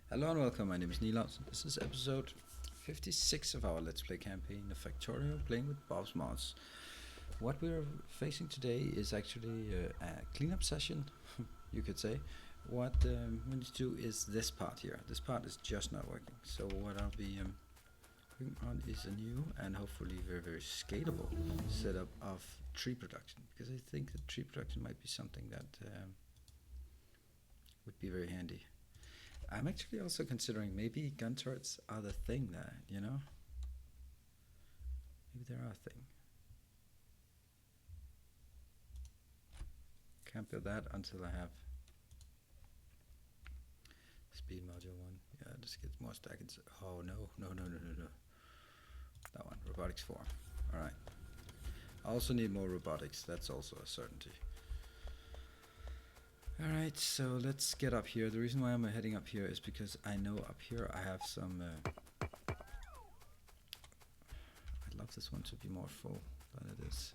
Hello and welcome, my name is Nilaus. This is episode 56 of our Let's Play campaign of Factorio, playing with Bob's Mods. What we're facing today is actually a cleanup session, you could say. What we need to do is this part here. This part is just not working. So what I'll be working on is a new and hopefully very scalable setup of tree production. Because I think that tree production might be something that would be very handy. I'm actually also considering maybe gun turrets are the thing there, you know? Maybe they are a thing. Can't build that until I have speed module 1. Yeah, just get more stack. Oh no. That one, robotics 4. Alright. I also need more robotics, that's also a certainty. Alright, so let's get up here. The reason why I'm heading up here is because I know up here I have some... I'd love this one to be more full than it is.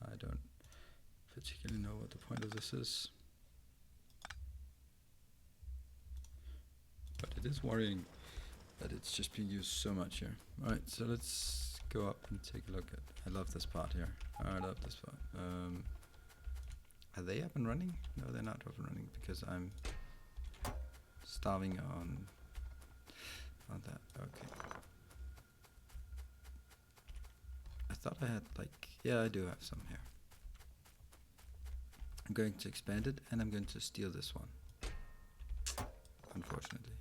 I don't particularly know what the point of this is. But it is worrying that it's just being used so much here. Alright, so let's go up and take a look at... I love this part here. I love this part. Are they up and running? No, they're not up and running because I'm starving on that. Okay. I thought I had like... Yeah, I do have some here. I'm going to expand it and I'm going to steal this one. Unfortunately.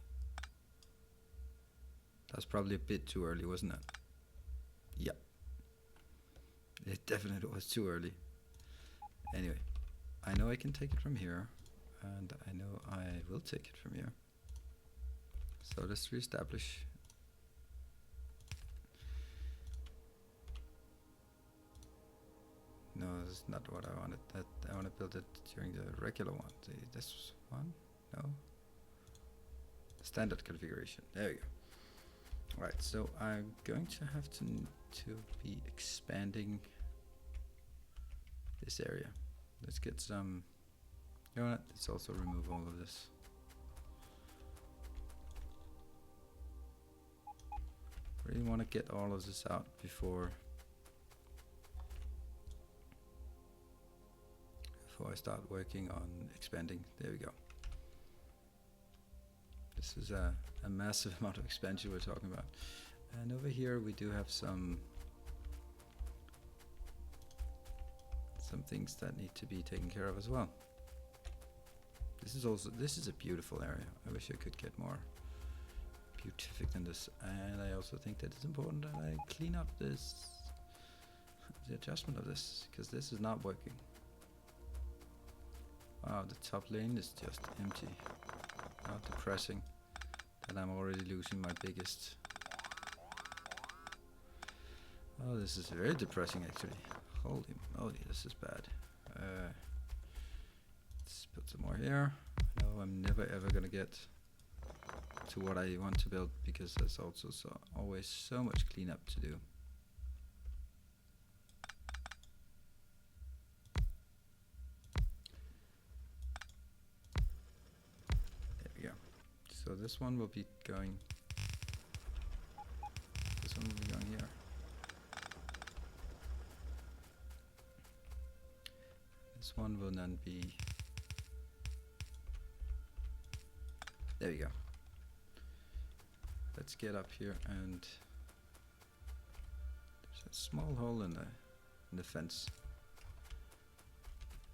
That's probably a bit too early, wasn't it? Yep. It definitely was too early. Anyway, I know I can take it from here, and I know I will take it from here. So let's reestablish. No, this is not what I wanted. I want to build it during the regular one. This one? No. Standard configuration. There we go. Right, so I'm going to have to be expanding this area. Let's get some... You know what? Let's also remove all of this. Really want to get all of this out before I start working on expanding. There we go. This is a massive amount of expansion we're talking about. And over here we do have some things that need to be taken care of as well. This is a beautiful area. I wish I could get more beautific than this. And I also think that it's important that I clean up the adjustment of this, because this is not working. Wow, the top lane is just empty. How depressing that I'm already losing my biggest. Oh, this is very depressing actually. Holy moly, this is bad. Let's put some more here. I know I'm never ever gonna get to what I want to build because there's also always so much cleanup to do. So this one will be going. This one will be going here. This one will then be. There we go. Let's get up here, and there's a small hole in the fence.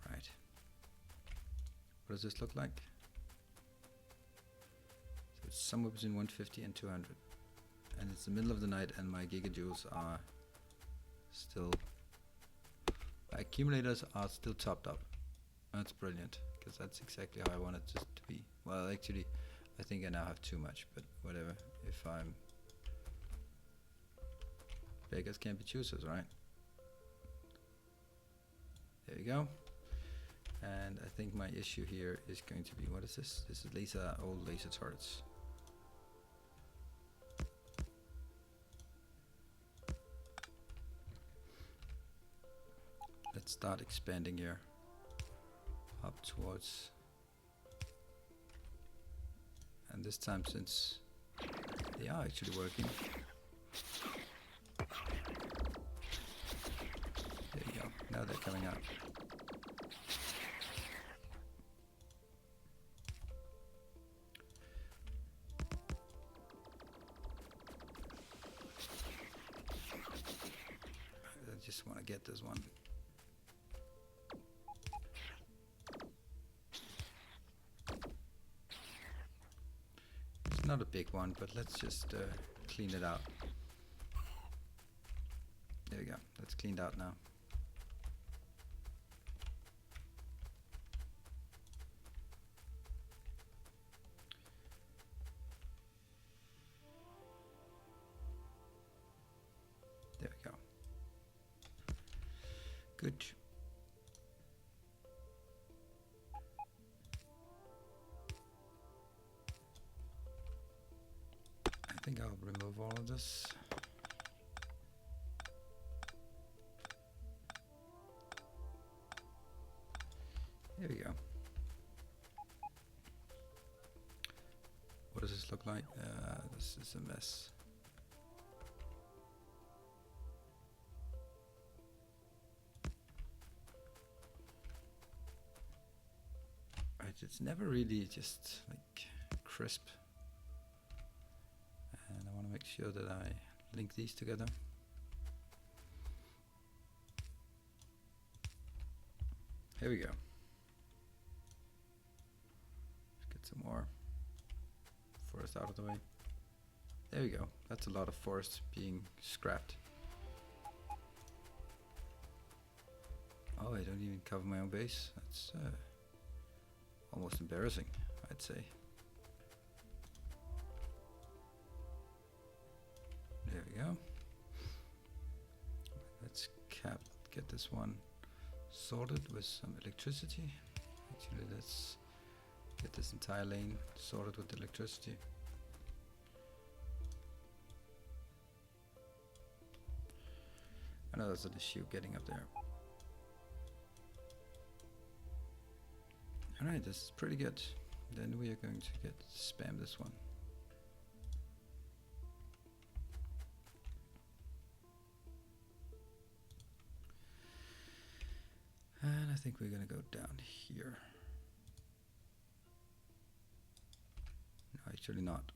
Right. What does this look like? Somewhere between 150 and 200, and it's the middle of the night and my gigajoules are still, my accumulators are still topped up. That's brilliant, because that's exactly how I want it to be. Well, actually I think I now have too much, but whatever. If I'm beggars can't be choosers, right? There we go. And I think my issue here is going to be, what is this? This is old laser turrets. Let's start expanding here up towards, and this time, since they are actually working, there you go, now they're coming out. I just want to get this one. It's not a big one, but let's just clean it out. There we go, that's cleaned out now. There we go. Good. I think I'll remove all of this. There we go. What does this look like? This is a mess. It's never really just like crisp, and I want to make sure that I link these together. Here we go. Let's get some more forest out of the way. There we go. That's a lot of forest being scrapped. Oh, I don't even cover my own base. That's almost embarrassing, I'd say. There we go. Let's get this one sorted with some electricity. Actually, let's get this entire lane sorted with electricity. I know there's an issue getting up there. Alright, this is pretty good. Then we are going to spam this one. And I think we're gonna go down here. No, actually not.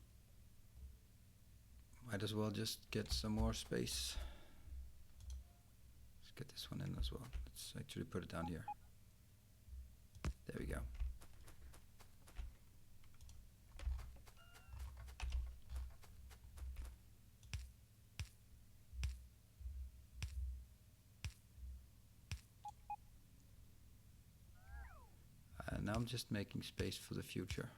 Might as well just get some more space. Let's get this one in as well. Let's actually put it down here. There we go. And now I'm just making space for the future.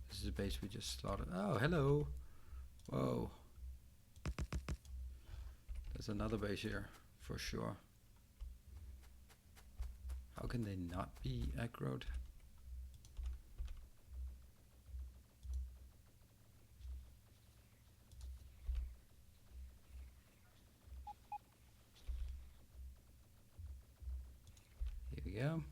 This is a base we just slaughtered. Oh, hello. Whoa. There's another base here, for sure. How can they not be aggroed? Here we go.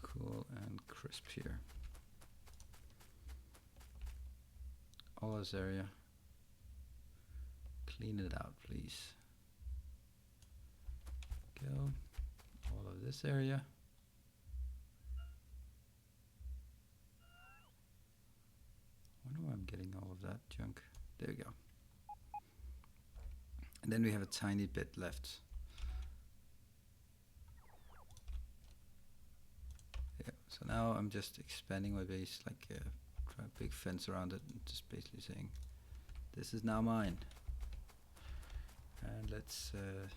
Cool and crisp here. All this area. Clean it out, please. Go. All of this area. I wonder why I'm getting all of that junk. There we go. And then we have a tiny bit left. Yeah, so now I'm just expanding my base, like try a big fence around it, and just basically saying, this is now mine. And let's, there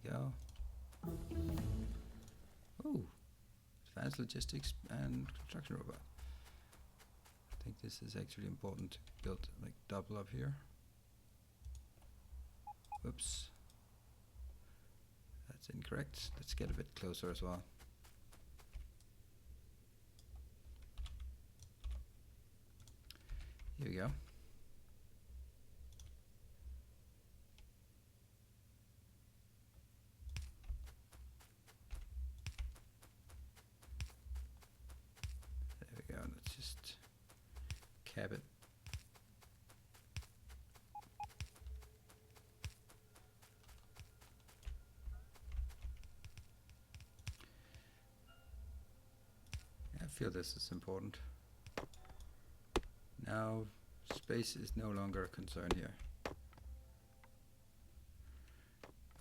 we go. Oh, advanced logistics and construction robot. I think this is actually important to build like double up here. Whoops. That's incorrect. Let's get a bit closer as well. Here we go. There we go. Let's just cap it. I feel this is important. Now space is no longer a concern here.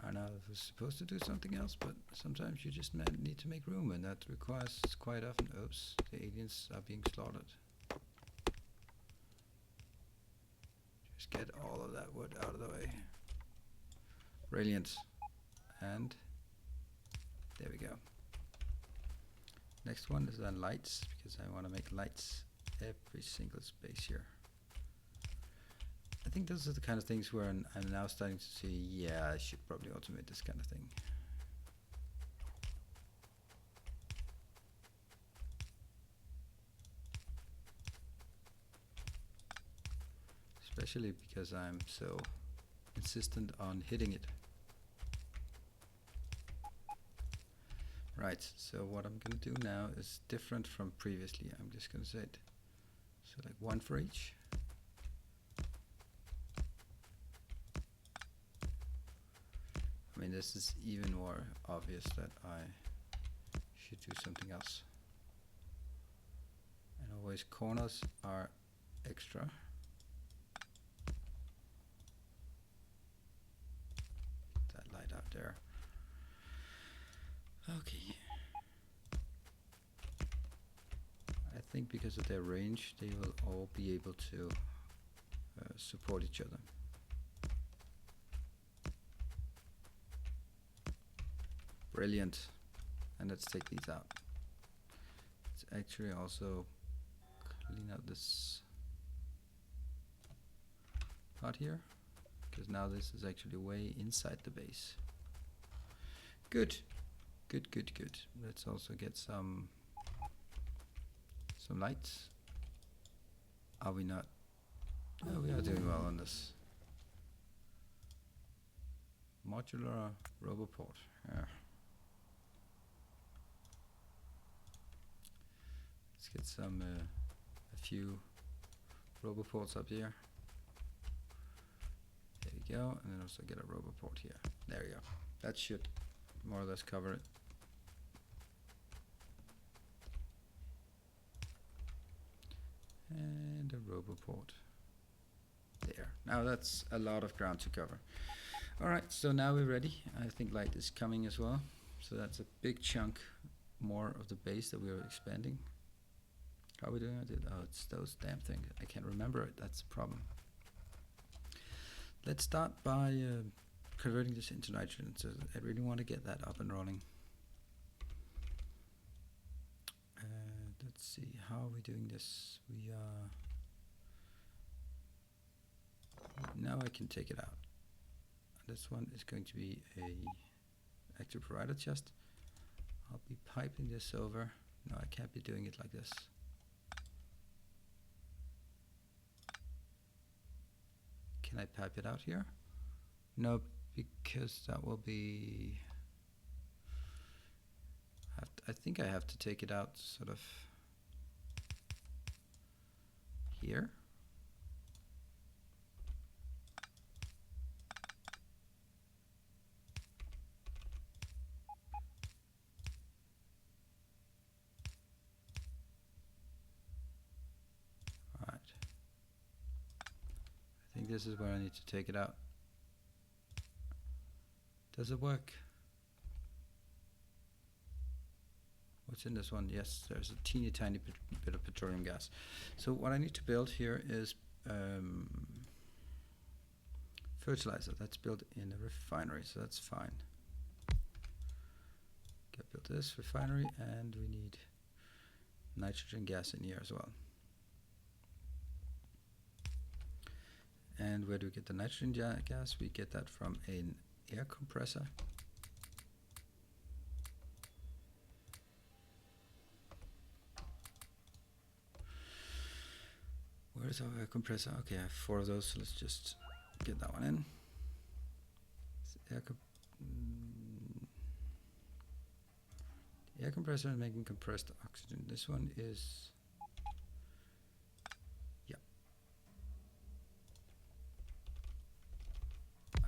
I know I was supposed to do something else, but sometimes you just need to make room, and that requires quite often, oops, the aliens are being slaughtered. Just get all of that wood out of the way. Brilliant. And there we go. Next one is then lights, because I want to make lights every single space here. I think those are the kind of things where I'm now starting to see, yeah, I should probably automate this kind of thing. Especially because I'm so insistent on hitting it. Right, so what I'm going to do now is different from previously. I'm just going to set so like one for each. I mean, this is even more obvious that I should do something else. And always corners are extra. That light out there. Okay. I think because of their range, they will all be able to support each other. Brilliant. And let's take these out. Let's actually also clean out this part here, because now this is actually way inside the base. Good. Good, good, good. Let's also get some lights. Are we not? Oh, we are doing well on this. Modular roboport. Yeah. Let's get some a few roboports up here. There we go, and then also get a roboport here. There we go. That should more or less cover it. And a roboport there. Now that's a lot of ground to cover. Alright, so now we're ready. I think light is coming as well. So that's a big chunk more of the base that we are expanding. How are we doing it? Oh, it's those damn things. I can't remember it. That's the problem. Let's start by converting this into nitrogen. So I really want to get that up and rolling. Let's see, how are we doing this? We are now I can take it out. This one is going to be a active provider chest. I'll be piping this over. No, I can't be doing it like this. Can I pipe it out here? No, because that will be. I think I have to take it out sort of here. All right. I think this is where I need to take it out. Does it work? What's in this one? Yes, there's a teeny tiny bit of petroleum gas. So what I need to build here is fertilizer. That's built in a refinery, so that's fine. Get built this refinery, and we need nitrogen gas in here as well. And where do we get the nitrogen gas? We get that from an air compressor. Where Where's our air compressor? Okay, I have 4 of those, so let's just get that one in. Air compressor is making compressed oxygen. This one is, yeah.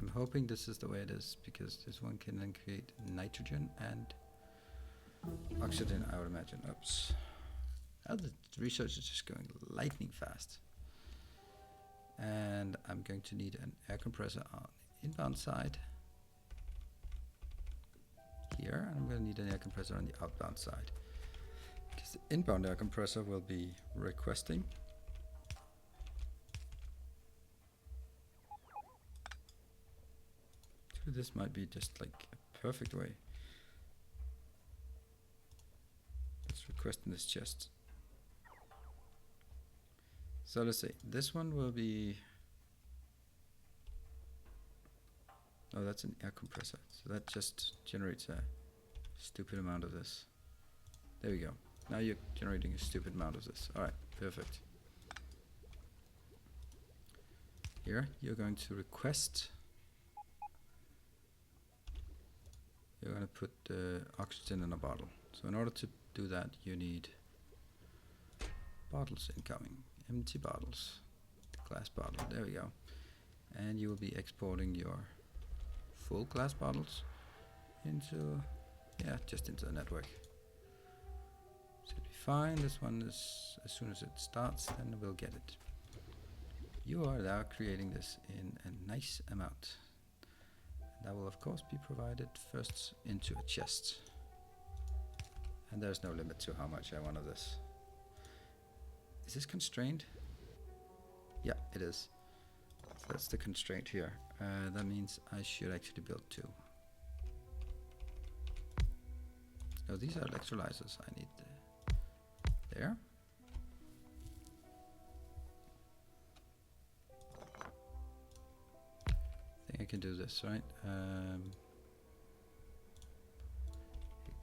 I'm hoping this is the way it is, because this one can then create nitrogen and oxygen, I would imagine. Oops. Now the research is just going lightning fast. And I'm going to need an air compressor on the inbound side here, and I'm going to need an air compressor on the outbound side, because the inbound air compressor will be requesting so this might be just like a perfect way. Let's request in this chest. So let's see, this one will be, oh, that's an air compressor, so that just generates a stupid amount of this. There we go. Now you're generating a stupid amount of this. Alright, perfect. Here you're going to request, you're going to put oxygen in a bottle. So in order to do that, you need bottles incoming, empty bottles, glass bottle, there we go. And you will be exporting your full glass bottles into, yeah, just into the network. Should be fine. This one is, as soon as it starts, then we'll get it. You are now creating this in a nice amount. That will of course be provided first into a chest. And there's no limit to how much I want of this. Is this constrained? Yeah, it is. So that's the constraint here. That means I should actually build 2. Oh, these are electrolyzers. I need there. I think I can do this, right? Here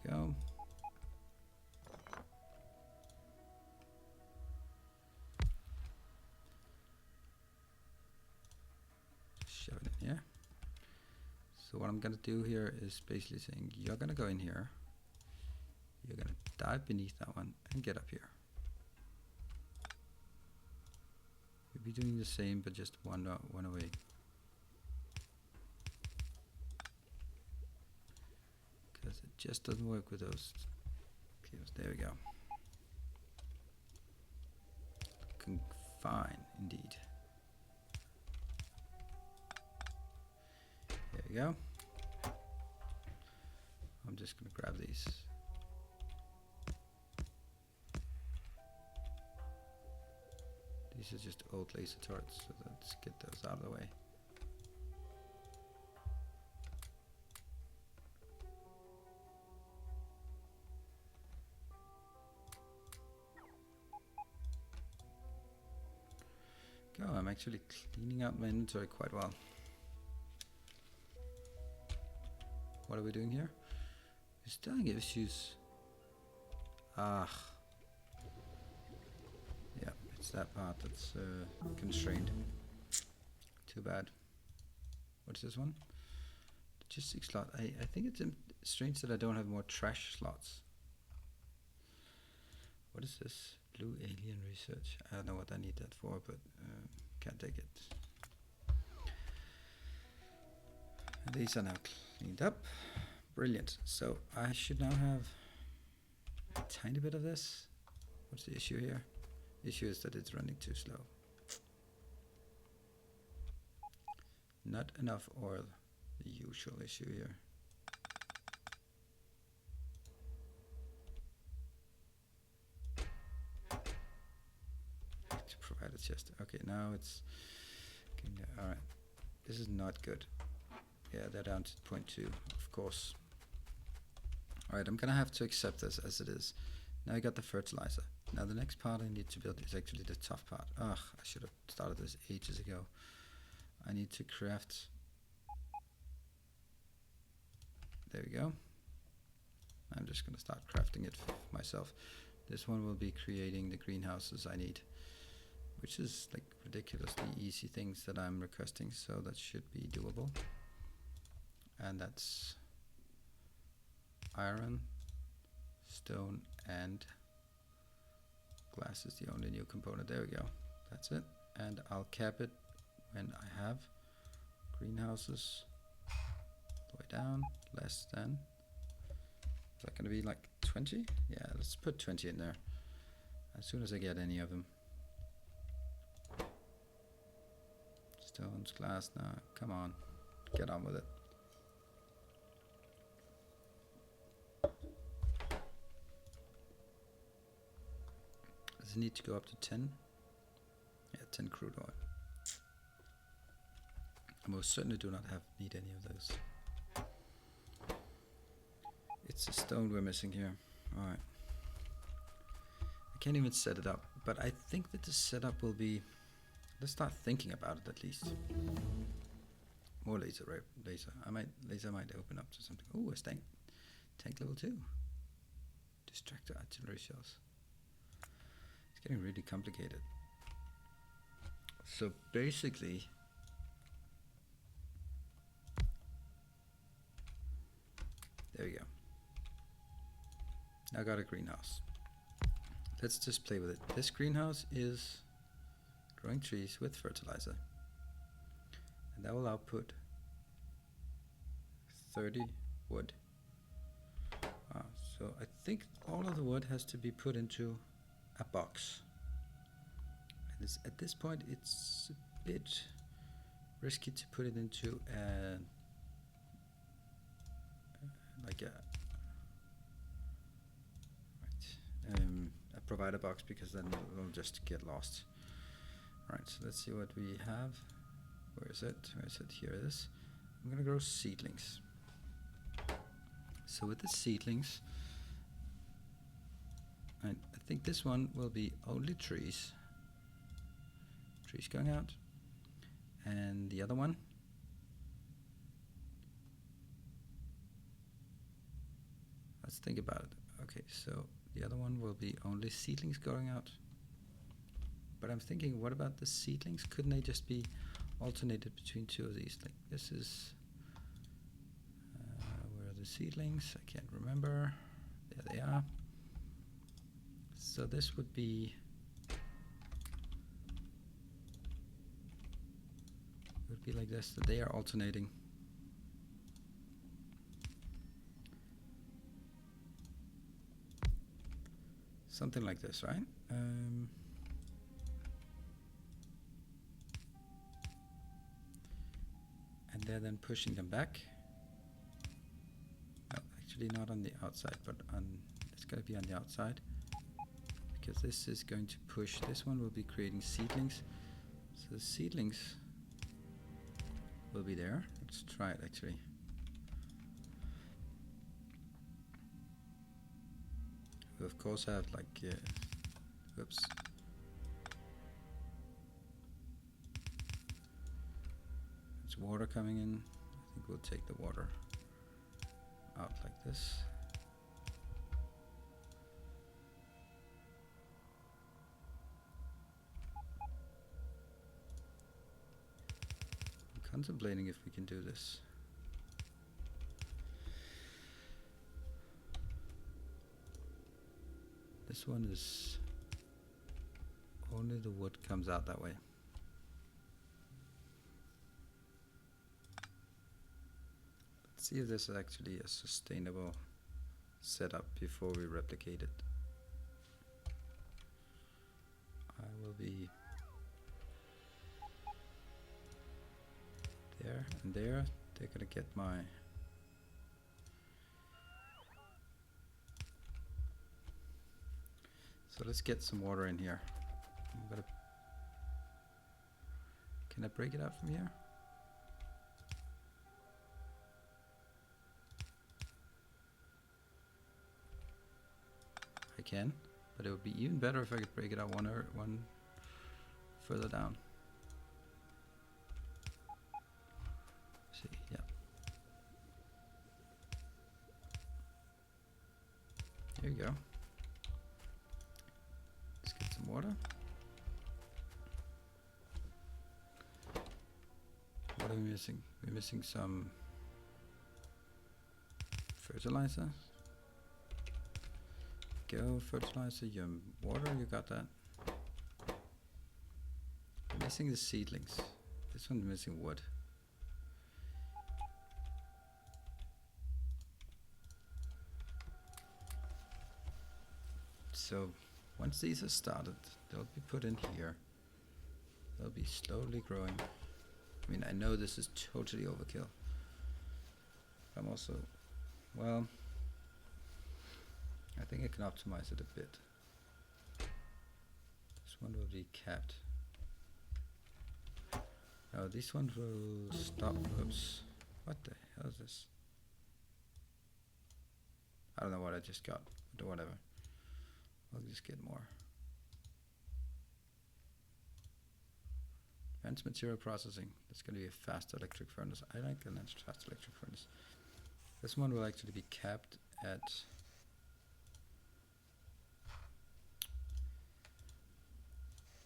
we go. Shove it in here. So what I'm gonna do here is basically saying you're gonna go in here, you're gonna dive beneath that one and get up here. You'll be doing the same, but just one away. Because it just doesn't work with those cables. There we go. Fine, indeed. There we go. I'm just going to grab these. These are just old laser turrets, so let's get those out of the way. Go, I'm actually cleaning out my inventory quite well. What are we doing here? We're still having issues. Yeah, it's that part that's constrained. Too bad. What's this one? Logistics slot. I think it's strange that I don't have more trash slots. What is this? Blue alien research. I don't know what I need that for, but can't take it. And these are now cleaned up. Brilliant. So I should now have a tiny bit of this. What's the issue here? The issue is that it's running too slow. Not enough oil. The usual issue here. To provide a chest. Okay, now it's alright. This is not good. Yeah, they're down to 0.2, of course. Alright, I'm gonna have to accept this as it is. Now I got the fertilizer. Now the next part I need to build is actually the tough part. Ugh, I should have started this ages ago. I need to craft. There we go. I'm just gonna start crafting it myself. This one will be creating the greenhouses I need. which is like ridiculously easy things that I'm requesting, so that should be doable. And that's iron, stone, and glass is the only new component. There we go. That's it. And I'll cap it when I have greenhouses all the way down, less than. Is that going to be like 20? Yeah, let's put 20 in there. As soon as I get any of them. Stones, glass, now, come on, get on with it. Does it need to go up to 10? Yeah, 10 crude oil. I most certainly do not need any of those. It's the stone we're missing here. Alright. I can't even set it up, but I think that the setup will be... Let's start thinking about it at least. More laser. Laser might open up to something. Oh, a tank level 2. Distractor artillery shells. It's getting really complicated. So basically, there we go. Now I got a greenhouse. Let's just play with it. This greenhouse is growing trees with fertilizer, and that will output 30 wood. So I think all of the wood has to be put into a box. And at this point it's a bit risky to put it into a provider box, because then it will just get lost. Alright, so let's see what we have. Where is it? Where is it? Here it is. I'm gonna grow seedlings. So with the seedlings, I think this one will be only trees. Trees going out. And the other one, let's think about it. Okay, so the other one will be only seedlings going out. But I'm thinking, what about the seedlings? Couldn't they just be alternated between two of these? Like this is, where are the seedlings? I can't remember. There they are. So this would be, like this, that they are alternating. Something like this, right? And they're then pushing them back. No, actually not on the outside, but it's going to be on the outside, because this is going to push. This one will be creating seedlings. So the seedlings will be there. Let's try it actually. We of course have like, whoops. There's water coming in. I think we'll take the water out like this. I'm contemplating if we can do this. This one is only the wood comes out that way. Let's see if this is actually a sustainable setup before we replicate it. I will be there and there. They're gonna get my so let's get some water in here. Can I break it out from here? I can, but it would be even better if I could break it out one further down. See, yeah. There you go. Let's get some water. we missing? We're missing some fertilizer. Go fertilizer, your water, you got that. We're missing the seedlings. This one's missing wood. So once these are started, they'll be put in here. They'll be slowly growing. I mean, I know this is totally overkill. I'm also, well, I think I can optimize it a bit. This one will be capped. Now this one will stop. Oops. What the hell is this? I don't know what I just got, but whatever. I'll just get more. Advanced material processing. That's going to be a fast electric furnace. I like a fast electric furnace. This one will actually be capped at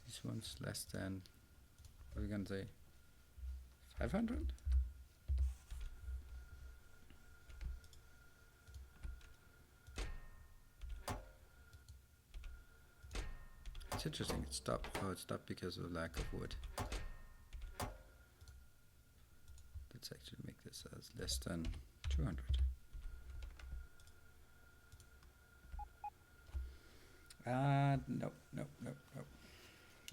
this one's less than, what are we going to say, 500? It's interesting, it stopped. Oh, it stopped because of lack of wood. Let's actually make this as less than 200. No.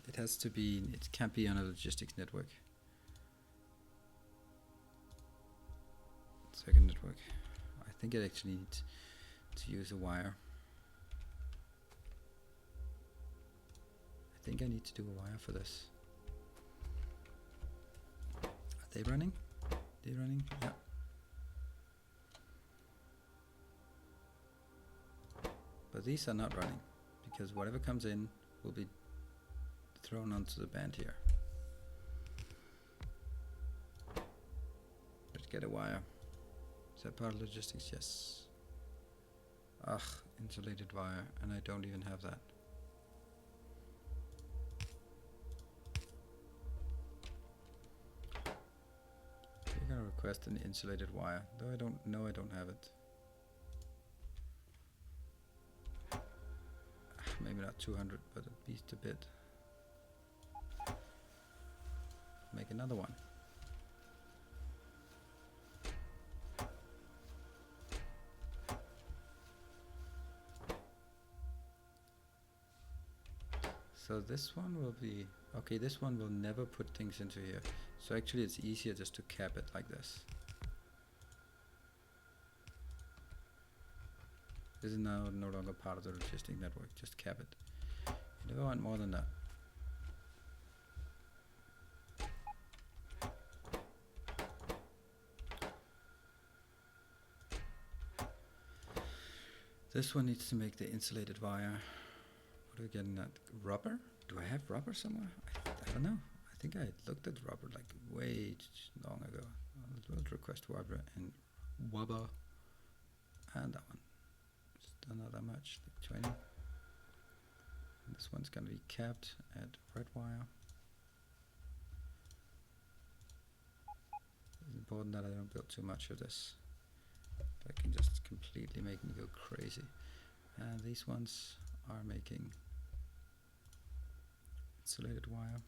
It has to be, it can't be on a logistics network. Second network. I think I actually need to use a wire. I think I need to do a wire for this. Are they running? They running? Yeah. But these are not running because whatever comes in will be thrown onto the band here. Let's get a wire. Is that part of logistics? Yes. Ugh, insulated wire, and I don't even have that. We're gonna request an insulated wire, though I don't know I don't have it. Maybe not 200, but at least a bit. Make another one. So this one will be, okay, this one will never put things into here. So actually it's easier just to cap it like this. This is now no longer part of the logistic network, just cap it. You never want more than that. This one needs to make the insulated wire. What are we getting at? Rubber? Do I have rubber somewhere? I don't know. I think I looked at rubber like way long ago. I'll request rubber and wubber. And that one. Still not that much, like 20. And this one's gonna be capped at red wire. It's important that I don't build too much of this. That can just completely make me go crazy. And these ones are making insulated wire.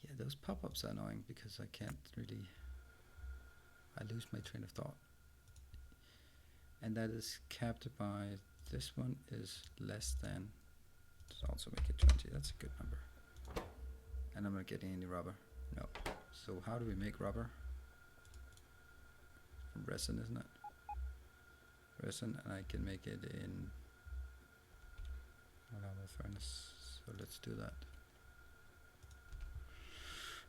Yeah, those pop-ups are annoying because I can't really, I lose my train of thought. And that is capped by, this one is less than, let's also make it 20, that's a good number. And I'm not getting any rubber, no. So how do we make rubber? From resin, isn't it? Resin, and I can make it in a lava furnace, so let's do that.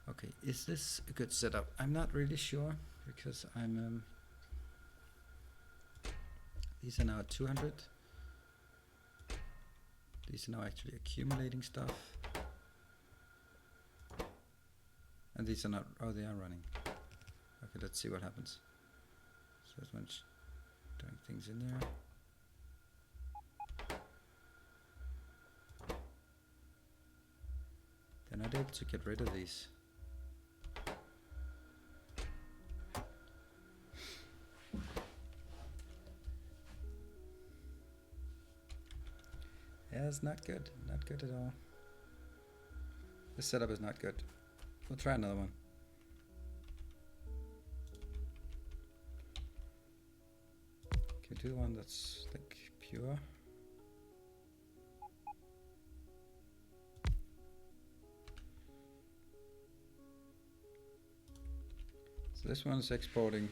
Okay, is this a good setup? I'm not really sure because I'm these are now at 200. These are now actually accumulating stuff, and these are not, oh, they are running. Okay, let's see what happens. So this one's doing things in there. They're not able to get rid of these. Yeah, it's not good. Not good at all. This setup is not good. We'll try another one. Can we do one that's like pure? So this one is exporting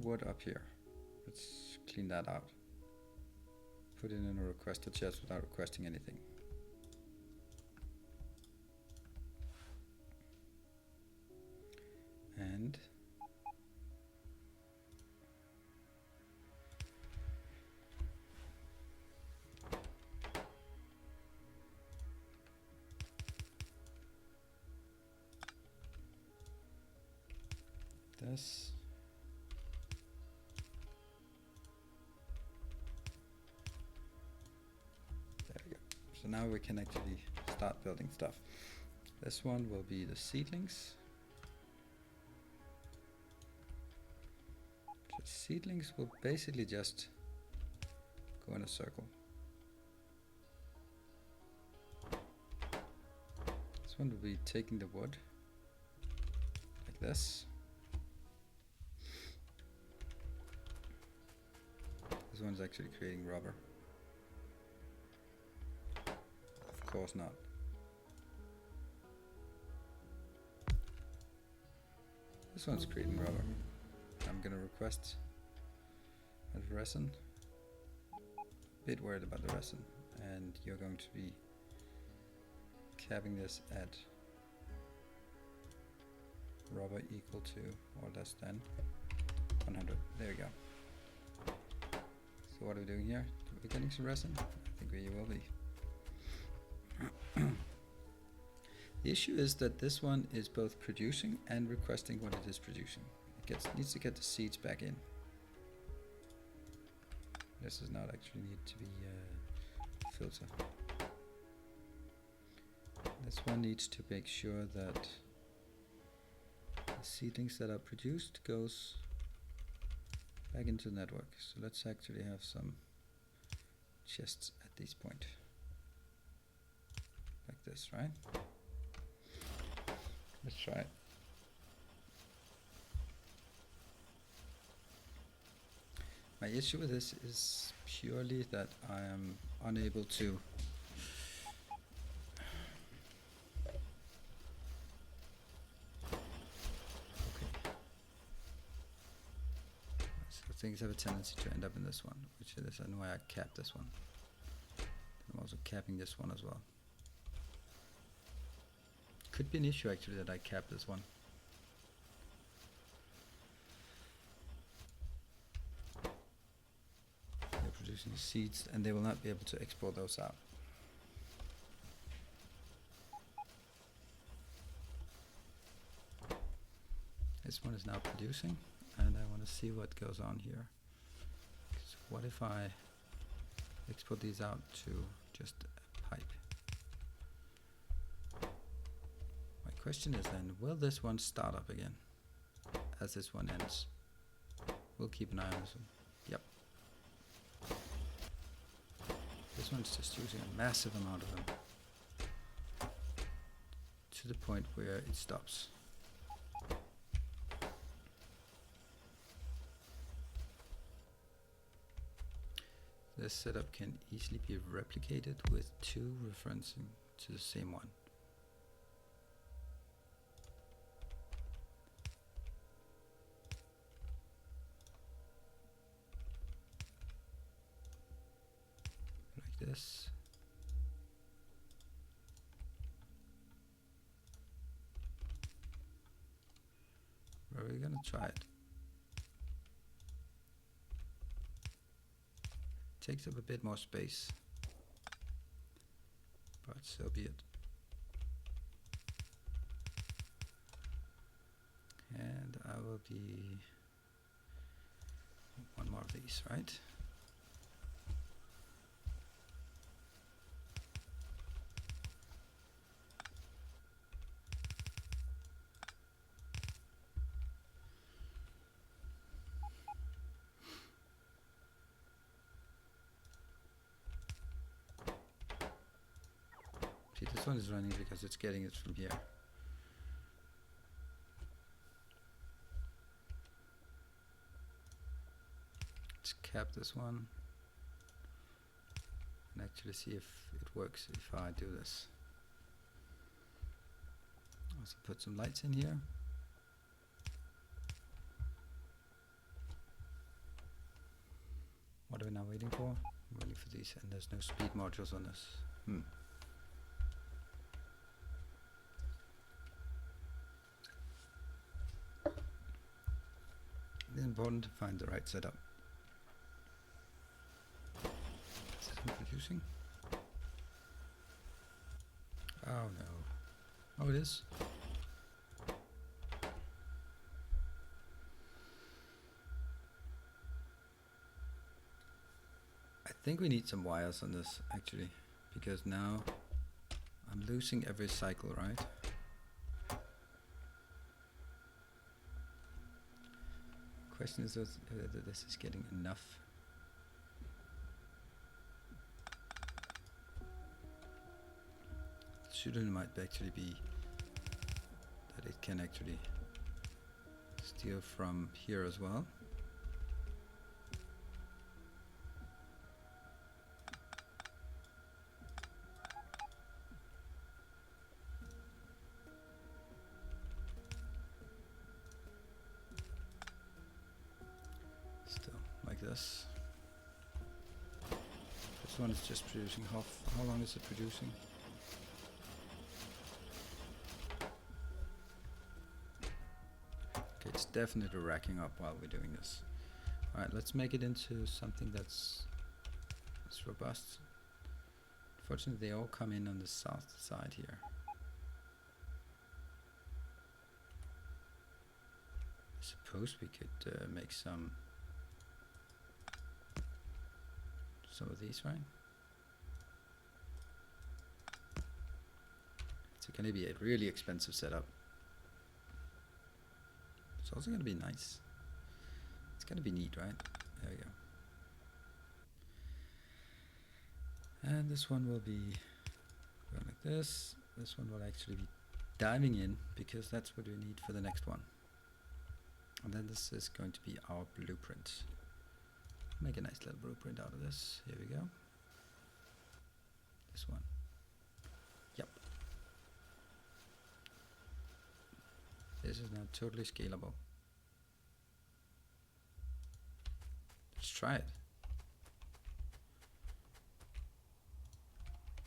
wood up here. Let's clean that out. Put it in a requested chest without requesting anything. And this. There we go. So now we can actually start building stuff. This one will be the seedlings. The seedlings will basically just go in a circle. This one will be taking the wood like this. This one's actually creating rubber. Of course not. This one's creating rubber. I'm gonna request a resin. Bit worried about the resin, and you're going to be capping this at rubber equal to or less than 100. There we go. So what are we doing here? Are we getting some resin? I think we will be. The issue is that this one is both producing and requesting what it is producing. It needs to get the seeds back in. This does not actually need to be filter. This one needs to make sure that the seedlings that are produced goes back into the network. So let's actually have some chests at this point. Like this, right? Let's try it. My issue with this is purely that I am unable to so things have a tendency to end up in this one, which is why I capped this one. I'm also capping this one as well. Could be an issue actually that I cap this one. They're producing seeds and they will not be able to export those out. This one is now producing and I want to see what goes on here. So what if I export these out to just a pipe? Question is then, will this one start up again as this one ends? We'll keep an eye on this one. Yep. This one's just using a massive amount of them to the point where it stops. This setup can easily be replicated with two referencing to the same one. This. Where are we gonna try it? Takes up a bit more space, but so be it. And I will be one more of these, right? See, this one is running because it's getting it from here. Let's cap this one and actually see if it works if I do this. Also put some lights in here. What are we now waiting for? I'm waiting for these, and there's no speed modules on this. It's important to find the right setup. Is this producing? Oh no. Oh, it is. I think we need some wires on this actually, because now I'm losing every cycle, right? Question is whether this is getting enough. Shouldn't might actually be that it can actually steal from here as well. Still like this. This one is just producing how long is it producing? Okay, it's definitely racking up while we're doing this. Alright, let's make it into something that's robust. Unfortunately, they all come in on the south side here. I suppose we could make some of these, right? It's going to be a really expensive setup. It's also going to be nice. It's going to be neat, right? There we go. And this one will be going like this. This one will actually be diving in because that's what we need for the next one. And then this is going to be our blueprint. Make a nice little blueprint out of this. Here we go. This one. Yep. This is now totally scalable. Let's try it.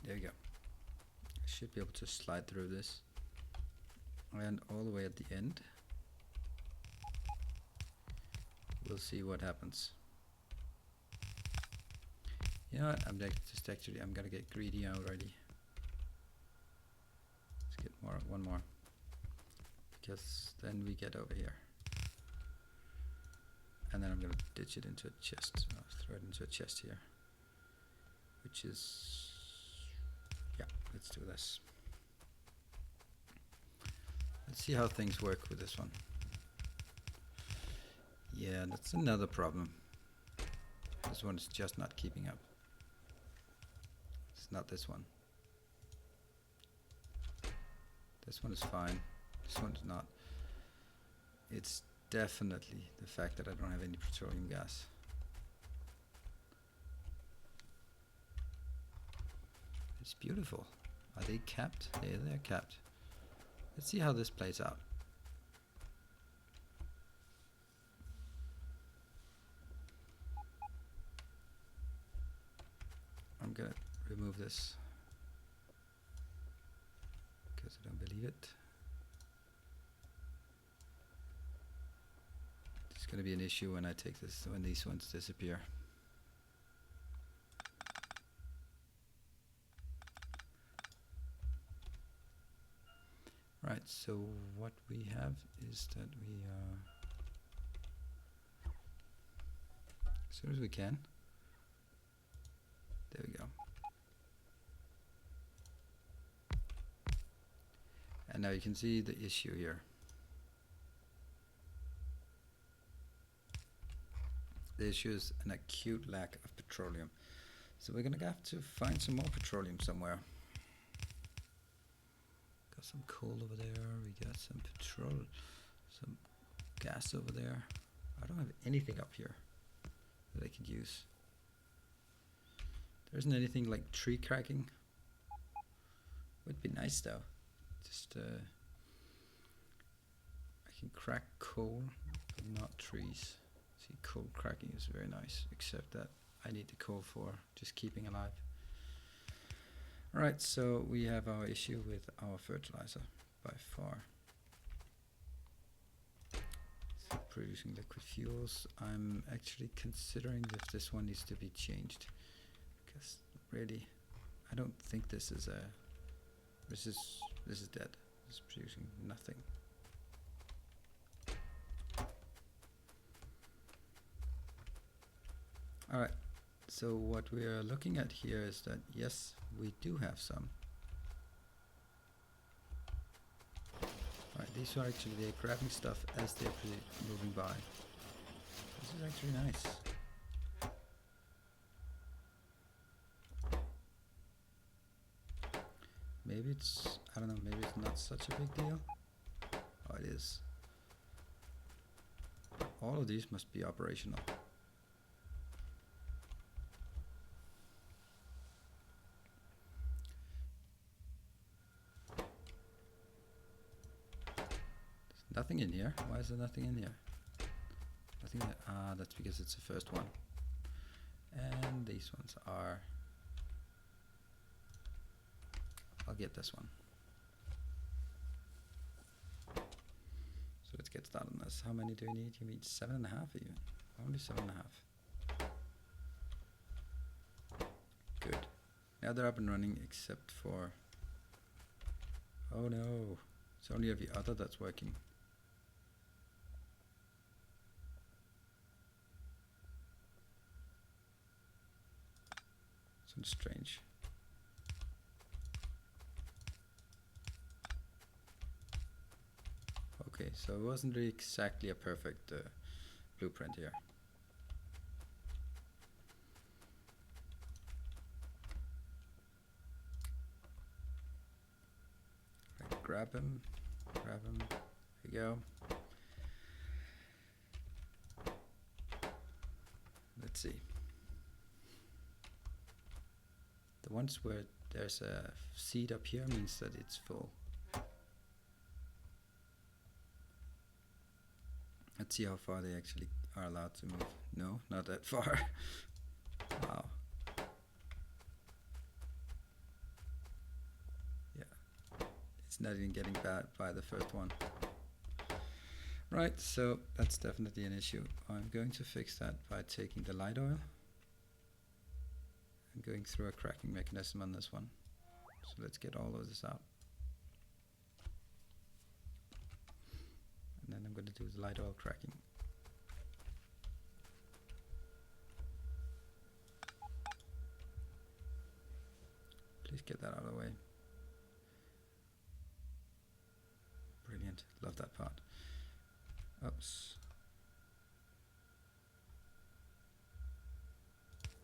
There you go. I should be able to slide through this. And all the way at the end, we'll see what happens. You know what? I'm gonna get greedy already. Let's get one more, because then we get over here, and then I'm gonna ditch it into a chest. I'll throw it into a chest here, which is, yeah. Let's do this. Let's see how things work with this one. Yeah, that's another problem. This one is just not keeping up. It's not this one. This one is fine. This one is not. It's definitely the fact that I don't have any petroleum gas. It's beautiful. Are they capped? Yeah, they're capped. Let's see how this plays out. I'm gonna remove this because I don't believe it. It's gonna be an issue when I take this, when these ones disappear. Right, so what we have is that we soon as we can. There we go. And now you can see the issue here. The issue is an acute lack of petroleum. So we're gonna have to find some more petroleum somewhere. Got some coal over there, we got some petrol, some gas over there. I don't have anything up here that I could use. There isn't anything like tree cracking. Would be nice though. Just I can crack coal, but not trees. See, coal cracking is very nice, except that I need the coal for just keeping alive. Alright, so we have our issue with our fertilizer by far. So producing liquid fuels, I'm actually considering if this one needs to be changed. Because really, I don't think this is a... This is dead. It's producing nothing. Alright, so what we are looking at here is that yes, we do have some. Alright, these are actually, they're grabbing stuff as they're moving by. This is actually nice. Maybe it's, I don't know, maybe it's not such a big deal. Oh, it is. All of these must be operational. There's nothing in here. Why is there nothing in here? Nothing in here. Ah, that's because it's the first one. And these ones are... I'll get this one. So let's get started on this. How many do you need? You need 7.5 even. Only 7.5. Good. Now they're up and running except for... Oh no. It's only every other that's working. Sounds strange. Okay, so it wasn't really exactly a perfect blueprint here. Right, grab him, there you go. Let's see. The ones where there's a seed up here means that it's full. Let's see how far they actually are allowed to move. No, not that far. Wow. Yeah. It's not even getting bad by the first one. Right, so that's definitely an issue. I'm going to fix that by taking the light oil and going through a cracking mechanism on this one. So let's get all of this out. And then I'm going to do the light oil cracking. Please get that out of the way. Brilliant, love that part. Oops.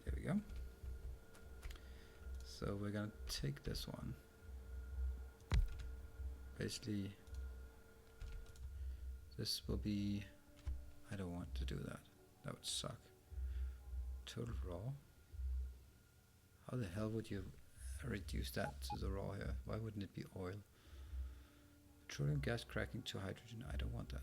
There we go. So we're going to take this one. Basically, this will be, I don't want to do that. That would suck. Total raw. How the hell would you reduce that to the raw here? Why wouldn't it be oil? Petroleum gas cracking to hydrogen. I don't want that.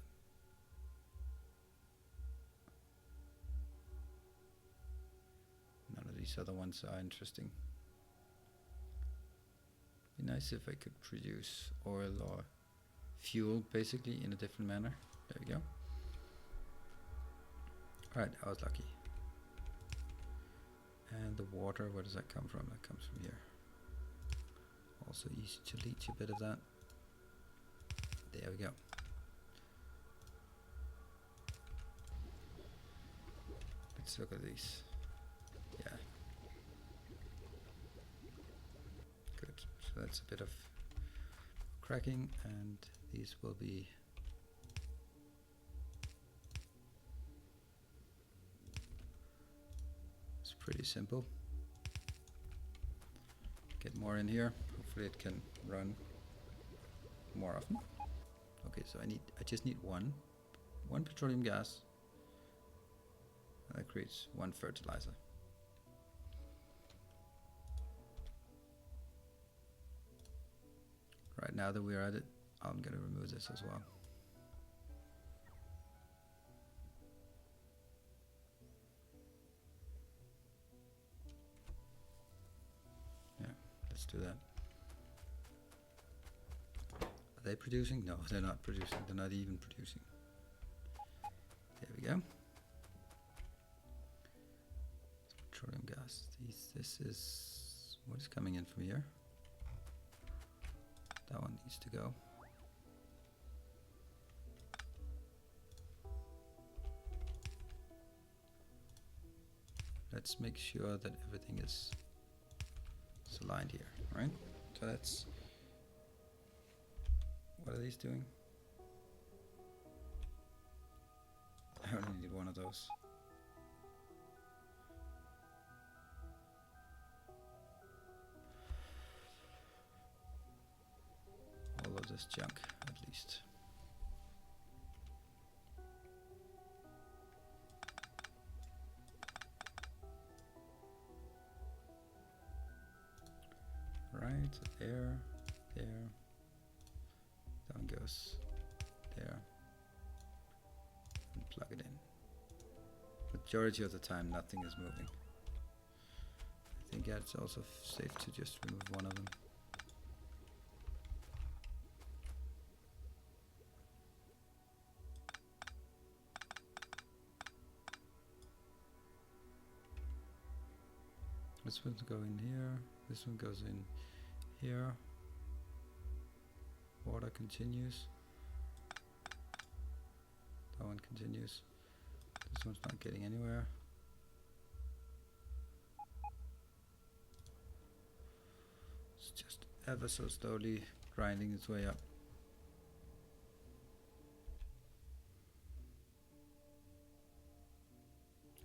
None of these other ones are interesting. Be nice if I could produce oil or fuel basically in a different manner. There we go. Alright, I was lucky. And the water, where does that come from? That comes from here. Also easy to leach a bit of that. There we go. Let's look at these. Yeah. Good. So that's a bit of cracking, and these will be pretty simple. Get more in here. Hopefully it can run more often. Okay, so I just need one petroleum gas. That creates one fertilizer. Right now that we're at it, I'm gonna remove this as well. Let's do that. Are they producing? No, they're not producing. They're not even producing. There we go. Petroleum gas. This is what is coming in from here. That one needs to go. Let's make sure that everything is aligned here, right? So that's, what are these doing? I only need one of those. All of this junk, at least. Right, there, that one goes there, and plug it in. Majority of the time nothing is moving. I think it's also safe to just remove one of them. This one go in here, this one goes in here. Water continues. That one continues. This one's not getting anywhere. It's just ever so slowly grinding its way up.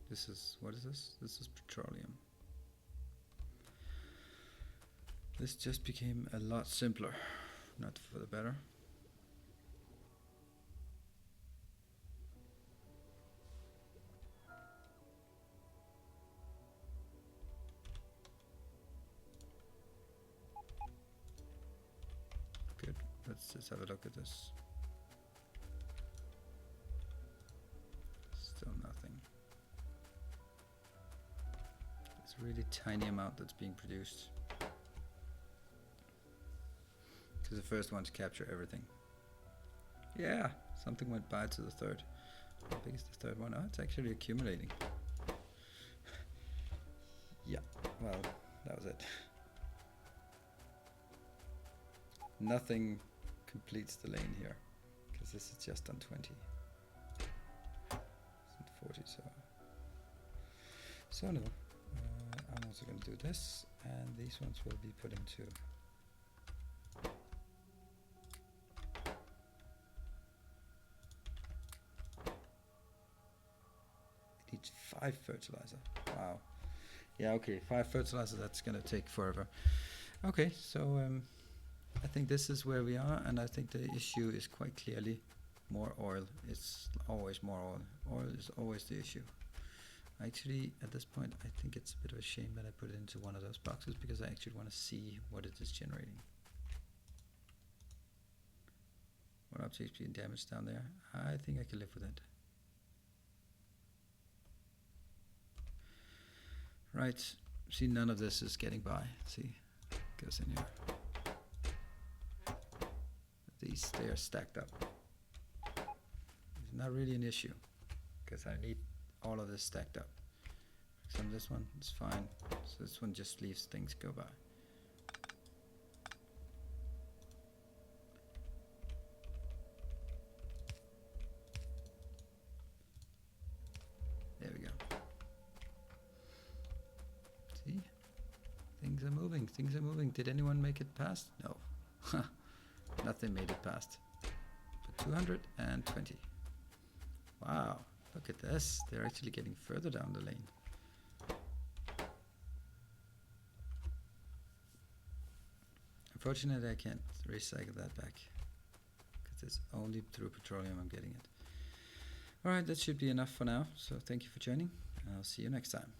This is, what is this? This is petroleum. This just became a lot simpler, not for the better. Good, let's just have a look at this. Still nothing. It's a really tiny amount that's being produced. The first one to capture everything. Yeah, something went by to the third. How big is the third one? Oh, it's actually accumulating. Yeah, well, that was it. Nothing completes the lane here, because this is just on 20. It's on 40, so no. I'm also going to do this, and these ones will be put into each 5 fertilizer. Wow. Yeah, okay, 5 fertilizer, that's gonna take forever. Okay, so I think this is where we are, and I think the issue is quite clearly more oil. It's always more oil. Oil is always the issue. Actually, at this point, I think it's a bit of a shame that I put it into one of those boxes, because I actually want to see what it is generating. 1 up to HP and damage down there. I think I can live with it. Right, see, none of this is getting by. See, goes in here. These, they are stacked up. It's not really an issue, because I need all of this stacked up. So this one is fine. So this one just leaves things go by. There we go. Things are moving. Things are moving. Did anyone make it past? No. Nothing made it past. But 220. Wow. Look at this. They're actually getting further down the lane. Unfortunately, I can't recycle that back, because it's only through petroleum I'm getting it. Alright, that should be enough for now. So thank you for joining. I'll see you next time.